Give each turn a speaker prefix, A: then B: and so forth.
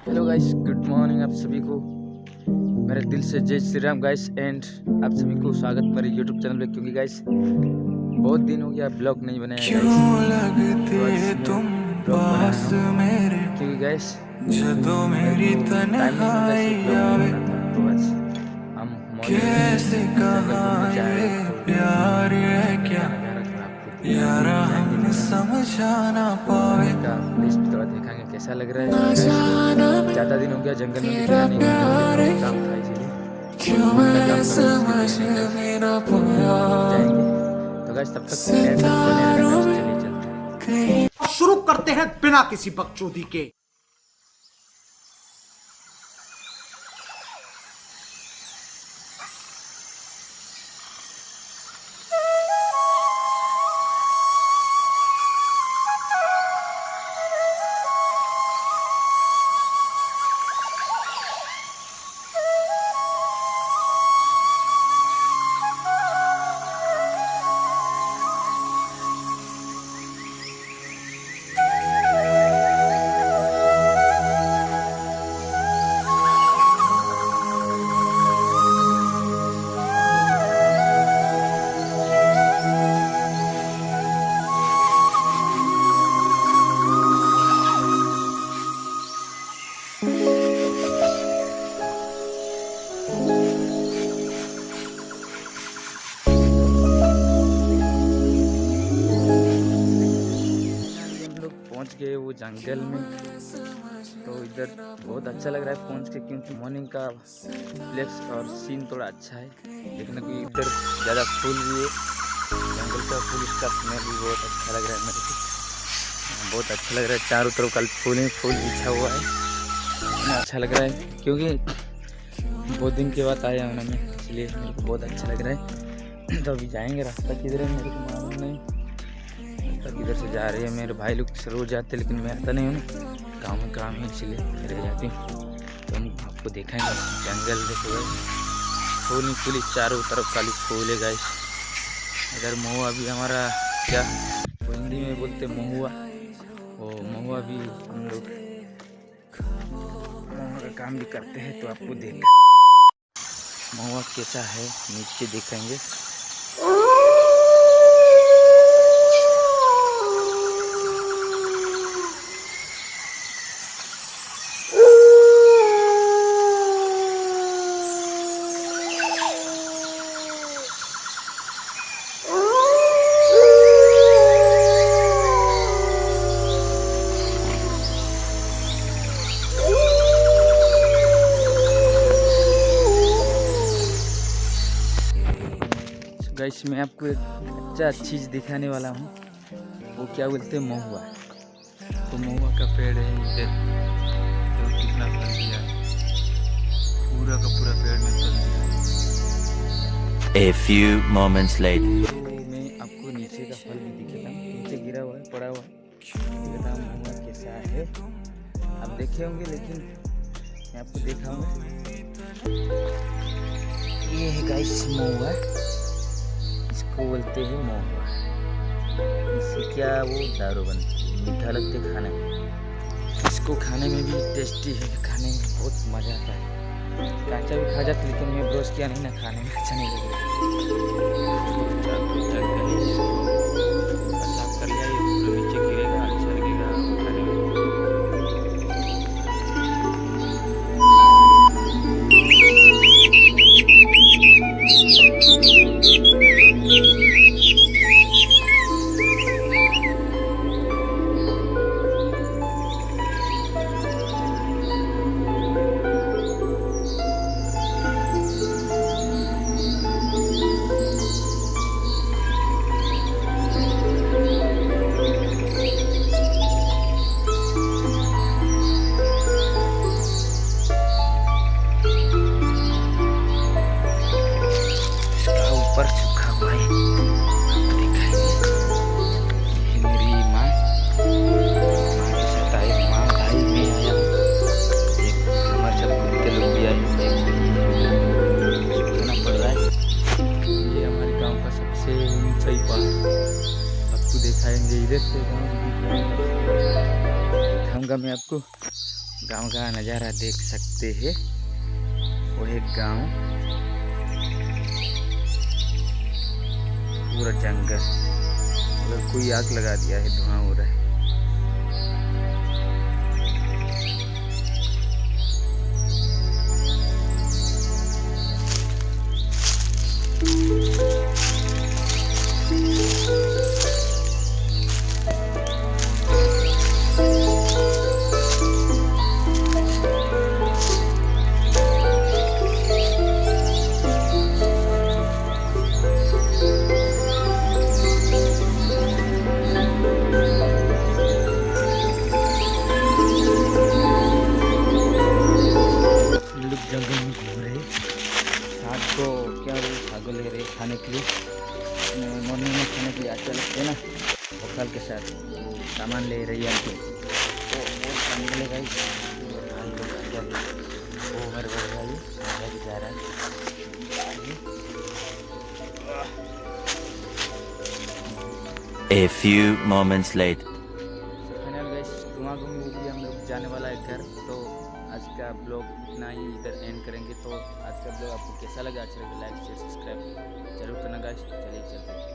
A: Hello guys, good morning आप सभी को। मेरे दिल से जय श्री राम गाइस। एंड आप सभी को स्वागत मेरे यूट्यूब चैनल पे। क्योंकि गाइस बहुत दिन हो गया ब्लॉग नहीं बनाया गाइस, तो आज तुम पास मेरे। क्योंकि गाइस मेरे को टाइम नहीं मिलता इसलिए ब्लॉग नहीं बनाता। तो आज हम मॉर्निंग जंगल घूमने जा रहे हैं, तो प्यार है क्या यारा हम समझाना पावे का प्लेस भी थोड़ा देखेंगे कैसा लग रहा है। ज़्यादा दिन हो गया जंगल में भी गया नहीं, काम था इसीलिए जाएंगे। तो गाइस तब तक एंड तक बने रहना। चलिए चलते हैं,
B: शुरू करते हैं बिना किसी बकचोदी के।
A: पहुंच गए वो जंगल में। तो इधर बहुत अच्छा लग रहा है पहुंच के, क्योंकि मॉर्निंग का फ्लेक्स और सीन थोड़ा अच्छा है देखने को। इधर ज़्यादा फूल भी है, जंगल का फूल, इसका स्मेल भी बहुत अच्छा लग रहा है मेरे को। बहुत अच्छा लग रहा है, चारों तरफ कल फूल ही फूल बिछा हुआ है। इतना अच्छा लग रहा है क्योंकि बहुत दिन के बाद आया हूँ मैं, इसलिए मेरे को बहुत अच्छा लग रहा है। तो अभी जाएंगे, रास्ता किधर है मेरे को मालूम नहीं, इधर से जा रही है। मेरे भाई लोग रोज जाते, लेकिन मैं आता नहीं हूँ ना, काम है इसलिए रह जाती हूँ। तो हम आपको दिखाएंगे जंगल। देखो फूल ही फूल, चारों तरफ खाली फूल है गाइस। इधर महुआ भी हमारा, क्या वो हिंदी में बोलते महुआ, वो महुआ भी हम लोग महुआ का काम भी करते हैं। तो आपको देख महुआ कैसा है नीचे दिखाएंगे। गाइस मैं आपको एक अच्छा चीज़ दिखाने वाला हूँ, वो क्या बोलते हैं महुआ। तो महुआ का पेड़ है इधर, तो कितना फल दिया है, पूरा का पूरा पेड़ में फल दिया है।
C: A few moments later.
A: तो मैं आपको नीचे का फल भी दिखाता हूँ, नीचे गिरा हुआ है, पड़ा हुआ दिखाता हूँ महुआ कैसा है। आप देखे होंगे लेकिन मैं आपको दिखाऊंगा। ये है गाइस महुआ, इसको बोलते हैं महुआ। इससे क्या वो दारू बनती है, मीठा लगता है खाने में। इसको खाने में भी टेस्टी है, खाने में बहुत मज़ा आता है। कांचा भी खा जाते, लेकिन मैं ब्रश किया नहीं ना, खाने में अच्छा नहीं लग साफ कर लिया, ये पूरा नीचे गिरेगा, अच्छा लगेगा खाने में। ऊपर सूखा हुआ है, आपको दिखाएंगे। ये मेरी माँ के साथ आए, माँ भाई मैं आया हूँ, एक हमारे सब ग्रुप के लोग भी आए, सुखना पड़ रहा है। ये हमारे गांव का सबसे ऊंचाई पहाड़, आपको दिखाएंगे इधर से। दिखाऊंगा मैं आपको गांव का नज़ारा देख सकते हैं। वो एक गांव, पूरा जंगल, अगर कोई आग लगा दिया है धुआं हो रहा है। जंगल में घूम रहे, रात को क्या बोले छागल ले रहे खाने के लिए, मॉर्निंग में खाने के लिए अच्छा लगते हैं ना। बकल के साथ सामान ले रही है तो वो निकलेगा ही। वो मेरे घर जा रहा है।
C: A few moments later.
A: Final guys, घुमा-घूमी हो गई, हम लोग जाने वाला है घर। तो आज का ब्लॉग इतना ही इधर एंड करेंगे। तो आज का ब्लॉग आपको कैसा लगा? अच्छा लगे लाइक शेयर सब्सक्राइब जरूर करना गाइस। चलिए चलते हैं।